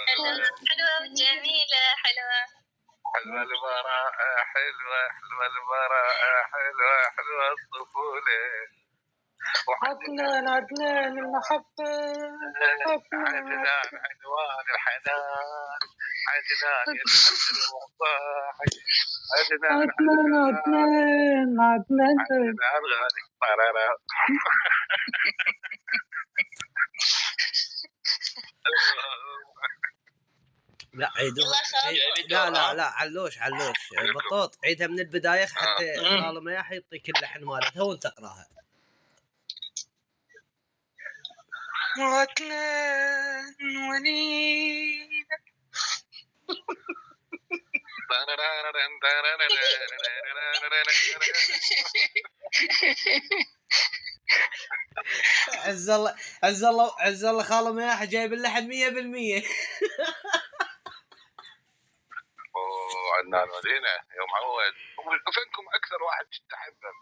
حلوة جميلة حلوة حلوة المراء حلوة حلوة المراء حلوة حلوة الطفولة عدنان عدنان المحبة عدنان عنوان الحنان عدنان يتحمل الوفاء عدنان عدنان عدنان غالي طرارا لا عيدوها لا علوش بطوط عيدها من البداية حتى خالو يا يعطيك اللحن مالتها وانت تقراها. عدنان وليد عز الله خالو مياح جايب اللحن 100%. عدنان ودينا يا معود، فينكم اكثر واحد تحبه